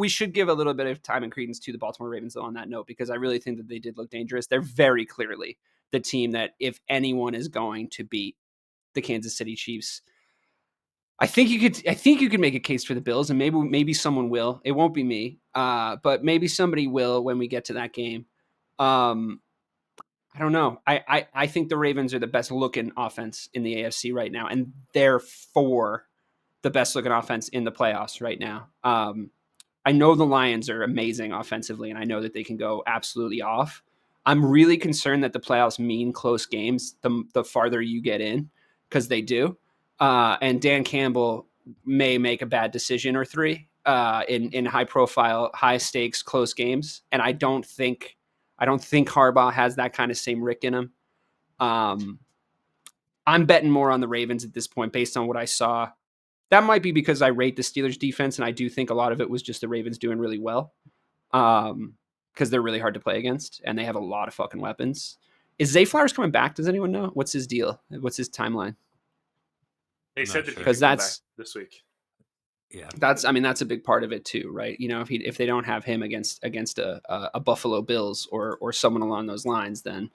we should give a little bit of time and credence to the Baltimore Ravens on that note, because I really think that they did look dangerous. They're very clearly the team that if anyone is going to beat the Kansas City Chiefs, I think you could make a case for the Bills, and maybe someone will. It won't be me, but maybe somebody will when we get to that game. I don't know. I think the Ravens are the best looking offense in the AFC right now, and therefore the best looking offense in the playoffs right now. I know the Lions are amazing offensively, and I know that they can go absolutely off. I'm really concerned that the playoffs mean close games the farther you get in, because they do. And Dan Campbell may make a bad decision or three in high profile, high stakes, close games. And I don't think Harbaugh has that kind of same Rick in him. I'm betting more on the Ravens at this point based on what I saw. That might be because I rate the Steelers defense, and I do think a lot of it was just the Ravens doing really well. Because they're really hard to play against, and they have a lot of fucking weapons. Is Zay Flowers coming back? Does anyone know? What's his deal? What's his timeline? They said that because that's this week. Yeah, that's a big part of it too, right? You know, if they don't have him against a Buffalo Bills or someone along those lines, then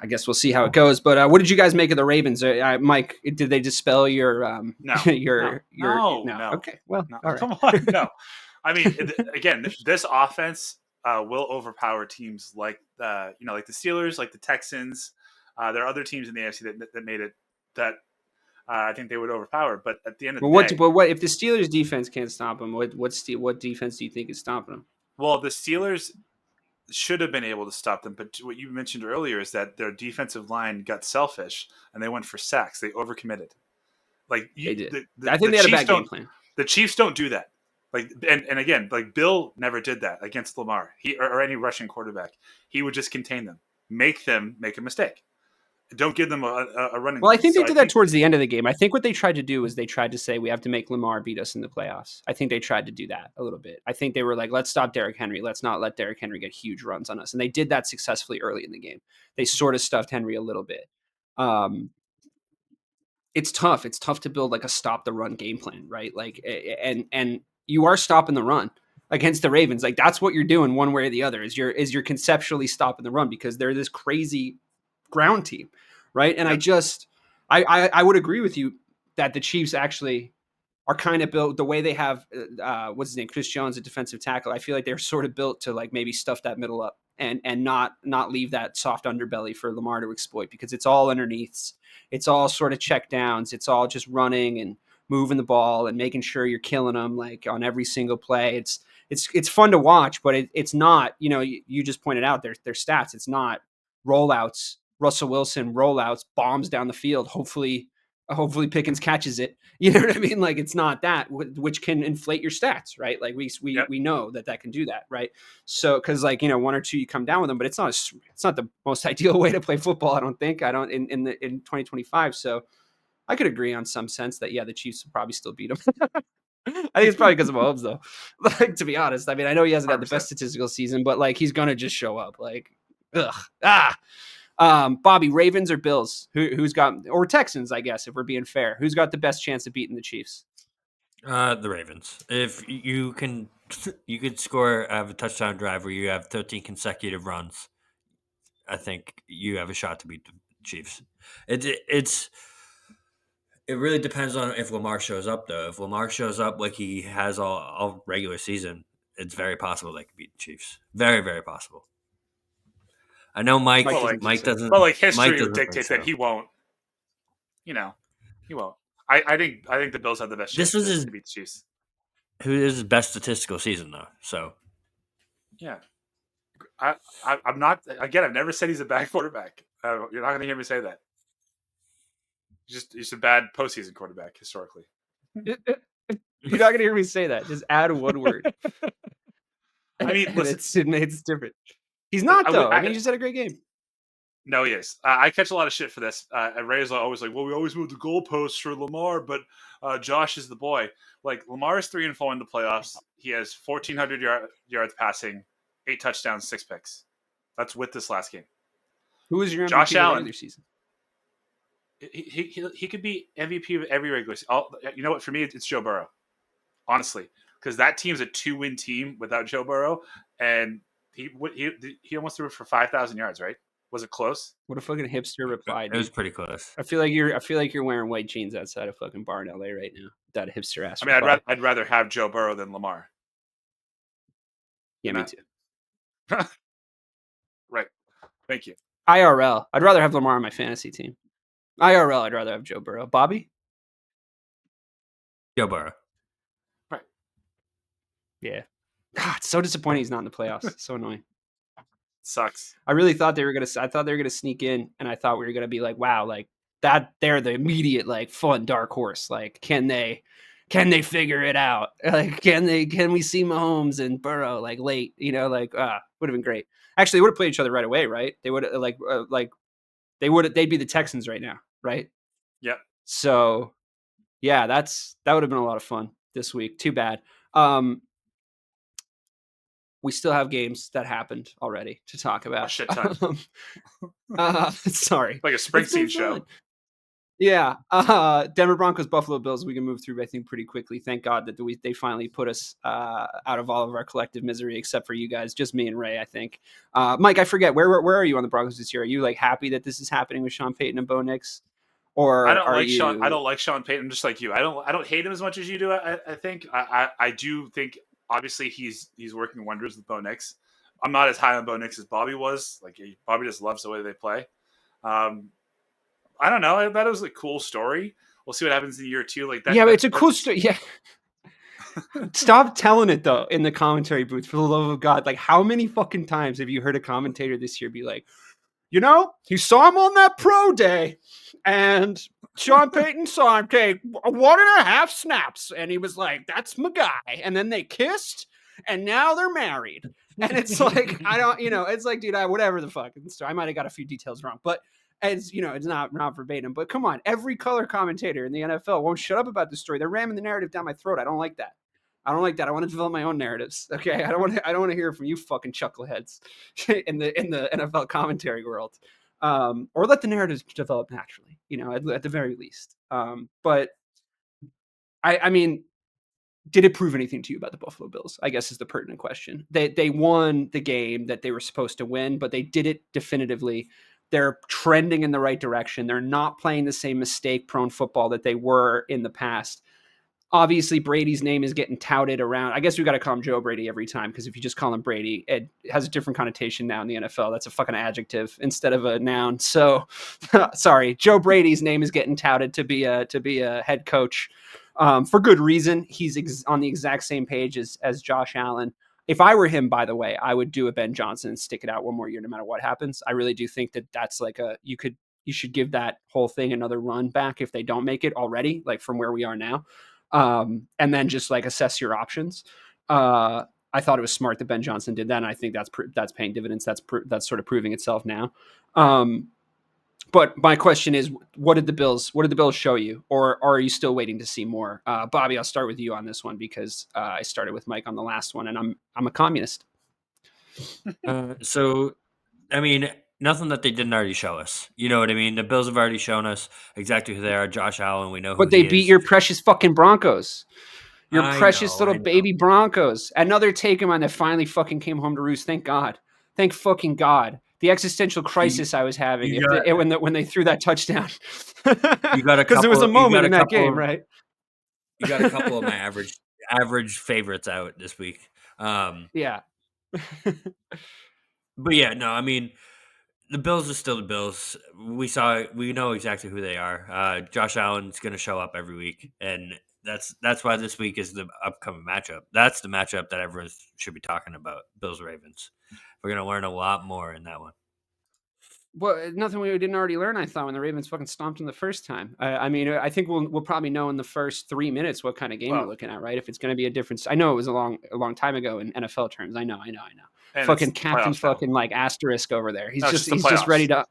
I guess we'll see how it goes. But what did you guys make of the Ravens? Mike, did they dispel your No. No. Okay, well, no. all right. Come on, no. I mean, again, this offense will overpower teams like like the Steelers, like the Texans. There are other teams in the AFC that made it that I think they would overpower. But at the end of the day, what if the Steelers defense can't stop them? What defense do you think is stopping them? Well, the Steelers should have been able to stop them, but what you mentioned earlier is that their defensive line got selfish and they went for sacks. They overcommitted. Like they did. I think they had a bad game plan. The Chiefs don't do that. Like and again, like Bill never did that against Lamar. Or any Russian quarterback. He would just contain them, make them make a mistake. Don't give them a running. Well, I think they did that towards the end of the game. I think what they tried to do was they tried to say we have to make Lamar beat us in the playoffs. I think they tried to do that a little bit. I think they were like, let's stop Derrick Henry. Let's not let Derrick Henry get huge runs on us. And they did that successfully early in the game. They sort of stuffed Henry a little bit. It's tough. It's tough to build like a stop the run game plan, right? Like, and you are stopping the run against the Ravens. Like that's what you're doing one way or the other is you're conceptually stopping the run because they're this crazy ground team, right? And I would agree with you that the Chiefs actually are kind of built the way they have what's his name, Chris Jones, a defensive tackle. I feel like they're sort of built to like maybe stuff that middle up and not leave that soft underbelly for Lamar to exploit because it's all underneath. It's all sort of check downs. It's all just running and moving the ball and making sure you're killing them like on every single play. It's fun to watch, but it's not, you just pointed out their stats. It's not rollouts, Russell Wilson rollouts, bombs down the field. Hopefully Pickens catches it. You know what I mean? Like it's not that, which can inflate your stats, right? Like we know that can do that, right? So because like one or two you come down with them, but it's not the most ideal way to play football. I don't think in 2025. So I could agree on some sense that the Chiefs will probably still beat them. I think it's probably because of Mahomes though. Like to be honest, I mean I know he hasn't had the best statistical season, but like he's gonna just show up. Like Bobby, Ravens or Bills? Who's got, or Texans, I guess, if we're being fair. Who's got the best chance of beating the Chiefs? The Ravens. If you could have a touchdown drive where you have 13 consecutive runs, I think you have a shot to beat the Chiefs. It really depends on if Lamar shows up, though. If Lamar shows up like he has all regular season, it's very possible they could beat the Chiefs. Very, very possible. I know Mike doesn't. Well, like history would dictate that he won't. He won't. I think the Bills have the best chance to beat the Chiefs. Who is his best statistical season though? So. Yeah, I'm not. Again, I've never said he's a bad quarterback. You're not going to hear me say that. He's a bad postseason quarterback historically. You're not going to hear me say that. Just add one word. I mean, listen, it's different. He's not though. I mean, he just had a great game. No, he is. I catch a lot of shit for this. Ray is always like, "Well, we always move the goalposts for Lamar, but Josh is the boy." Like Lamar is 3-4 in the playoffs. He has 1,400 yards passing, 8 touchdowns, 6 picks. That's with this last game. Who is your MVP Josh Allen this season? He could be MVP of every regular season. You know what? For me, it's Joe Burrow. Honestly, because that team's a 2-win team without Joe Burrow, and he almost threw it for 5,000 yards, right? Was it close? What a fucking hipster reply, It was dude. pretty close. I feel like you're wearing white jeans outside a fucking bar in LA right now. That hipster ass. I mean, reply. I'd rather have Joe Burrow than Lamar. Yeah, me too. Right. Thank you. IRL. I'd rather have Lamar on my fantasy team. IRL. I'd rather have Joe Burrow. Bobby. Joe Burrow. Right. Yeah. God, it's so disappointing he's not in the playoffs. It's so annoying. Sucks. I really thought they were gonna sneak in, and I thought we were gonna be like, wow, like that. They're the immediate like fun dark horse. Like, can they figure it out? Like, can we see Mahomes and Burrow like late? You know, like would have been great. Actually, they would have played each other right away, right? They would they'd be the Texans right now, right? Yep. So yeah, that would have been a lot of fun this week. Too bad. We still have games that happened already to talk about. A shit ton. Sorry. Like a Springsteen show. Yeah. Denver Broncos, Buffalo Bills, we can move through, I think, pretty quickly. Thank God that they finally put us out of all of our collective misery, except for you guys, just me and Ray, I think. Mike, I forget, where are you on the Broncos this year? Are you like happy that this is happening with Sean Payton and Bo Nix? Or I don't like Sean Payton, just like you. I don't hate him as much as you do. I think I do think obviously he's working wonders with Bo Nix. I'm not as high on Bo Nix as Bobby was. Like Bobby just loves the way they play. I don't know. I thought it was a cool story. We'll see what happens in year 2. Like that. Yeah, but it's a cool story. Yeah. Stop telling it though in the commentary booth, for the love of God. Like, how many fucking times have you heard a commentator this year be like, you know, he saw him on that pro day, and Sean Payton saw him take 1.5 snaps, and he was like, that's my guy. And then they kissed, and now they're married. And it's like, I don't, it's like, dude, whatever the fuck. I might have got a few details wrong, but it's not verbatim. But come on, every color commentator in the NFL won't shut up about the story. They're ramming the narrative down my throat. I don't like that. I want to develop my own narratives. Okay, I don't want to hear from you fucking chuckleheads in the NFL commentary world, or let the narratives develop naturally. At the very least. But I mean, did it prove anything to you about the Buffalo Bills? I guess is the pertinent question. They won the game that they were supposed to win, but they did it definitively. They're trending in the right direction. They're not playing the same mistake-prone football that they were in the past. Obviously, Brady's name is getting touted around. I guess we got to call him Joe Brady every time, because if you just call him Brady, it has a different connotation now in the NFL. That's a fucking adjective instead of a noun. So, sorry, Joe Brady's name is getting touted to be a head coach for good reason. He's on the exact same page as Josh Allen. If I were him, by the way, I would do a Ben Johnson and stick it out one more year, no matter what happens. I really do think that that's like you should give that whole thing another run back if they don't make it already, like from where we are now. And then just like assess your options. I thought it was smart that Ben Johnson did that, and I think that's paying dividends. That's sort of proving itself now. But my question is, what did the Bills show you, or are you still waiting to see more? Bobby, I'll start with you on this one, because I started with Mike on the last one, and I'm a communist. So, I mean, nothing that they didn't already show us. You know what I mean? The Bills have already shown us exactly who they are. Josh Allen, we know who But they he beat is. your precious fucking Broncos. Your precious little I know. baby Broncos. Another take 'em on that finally fucking came home to roost. Thank God. Thank fucking God. The existential crisis I was having when they threw that touchdown. You got a because there was a couple- you moment got a in that couple game, of- right? You got a couple of my average favorites out this week. Yeah. But yeah, no, I mean, the Bills are still the Bills. We know exactly who they are. Josh Allen's going to show up every week, and that's why this week is the upcoming matchup. That's the matchup that everyone should be talking about, Bills Ravens. We're going to learn a lot more in that one. Well, nothing we didn't already learn, I thought, when the Ravens fucking stomped them the first time. I mean, I think we'll probably know in the first 3 minutes what kind of game we're looking at, right? If it's going to be a difference. I know it was a long time ago in NFL terms. I know. And fucking captain fucking like asterisk over there. He's just ready to.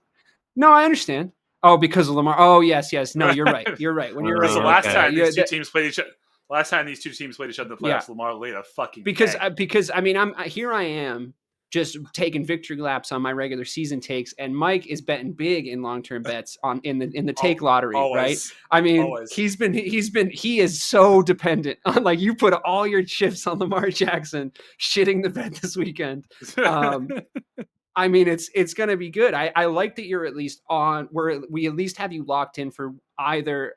No, I understand. Oh, because of Lamar. Oh, yes. No, you're right. You're right. When you're right. The last time these two teams played each other. Last time these two teams played each other in the playoffs, Lamar laid a fucking because I mean I am just taking victory laps on my regular season takes, and Mike is betting big in long-term bets on in the take lottery, always, right? I mean, always. he is so dependent on, like, you put all your chips on Lamar Jackson shitting the bed this weekend. I mean, it's going to be good. I like that you're at least on where we at least have you locked in for either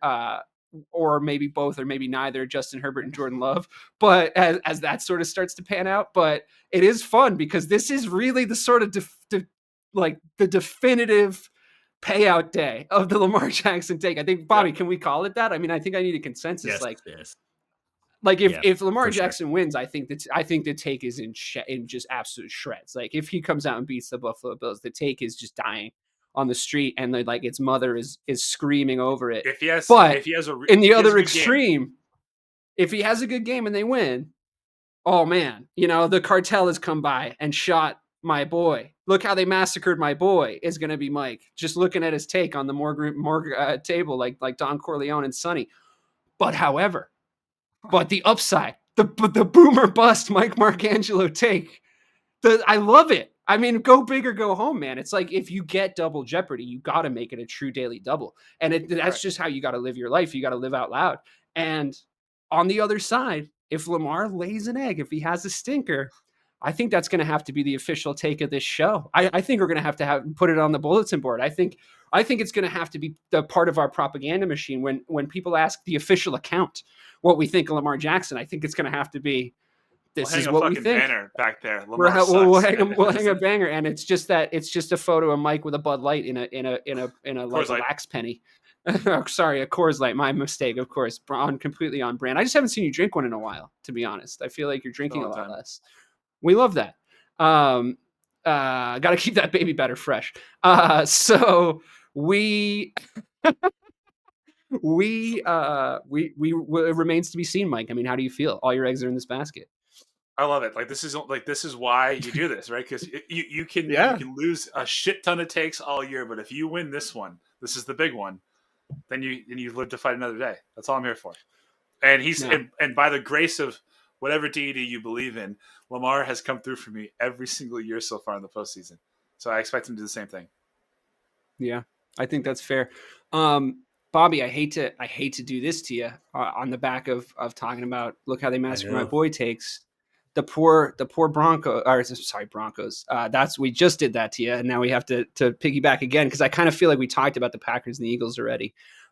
or maybe both or maybe neither Justin Herbert and Jordan Love. But as that sort of starts to pan out, but it is fun because this is really the sort of like the definitive payout day of the Lamar Jackson take. I think, Bobby, can we call it that? I mean, I think I need a consensus. Yes. Like if Lamar Jackson wins, I think the take is in just absolute shreds. Like if he comes out and beats the Buffalo Bills, the take is just dying on the street, and like its mother is screaming over it. If he has in the other extreme, if he has a good game and they win, oh man, the cartel has come by and shot my boy. Look how they massacred my boy is going to be Mike. Just looking at his take on the morgue table, like Don Corleone and Sonny. But the upside, the boomer bust Mike Marcangelo take, I love it. I mean, go big or go home, man. It's like if you get double jeopardy, you got to make it a true daily double. And that's just how you got to live your life. You got to live out loud. And on the other side, if Lamar lays an egg, if he has a stinker, I think that's going to have to be the official take of this show. I think we're going to have put it on the bulletin board. I think it's going to have to be the part of our propaganda machine when people ask the official account what we think of Lamar Jackson. I think it's going to have to be, this is what we think. Banner back there. We'll hang a banger, and it's just a photo of Mike with a Bud Light in a like lax penny. Oh, sorry, a Coors Light. My mistake, of course. Completely on brand. I just haven't seen you drink one in a while, to be honest. I feel like you're drinking a lot less. We love that. Got to keep that baby batter fresh. So we it remains to be seen, Mike. I mean, how do you feel? All your eggs are in this basket. I love it. This is why you do this, right? Because you can lose a shit ton of takes all year, but if you win this one, this is the big one, then you live to fight another day. That's all I'm here for. And and by the grace of whatever deity you believe in, Lamar has come through for me every single year so far in the postseason. So I expect him to do the same thing. Yeah, I think that's fair. Bobby, I hate to do this to you on the back of talking about look how they massacred my boy takes. The poor Broncos. We just did that to you, and now we have to piggyback again because I kind of feel like we talked about the Packers and the Eagles already.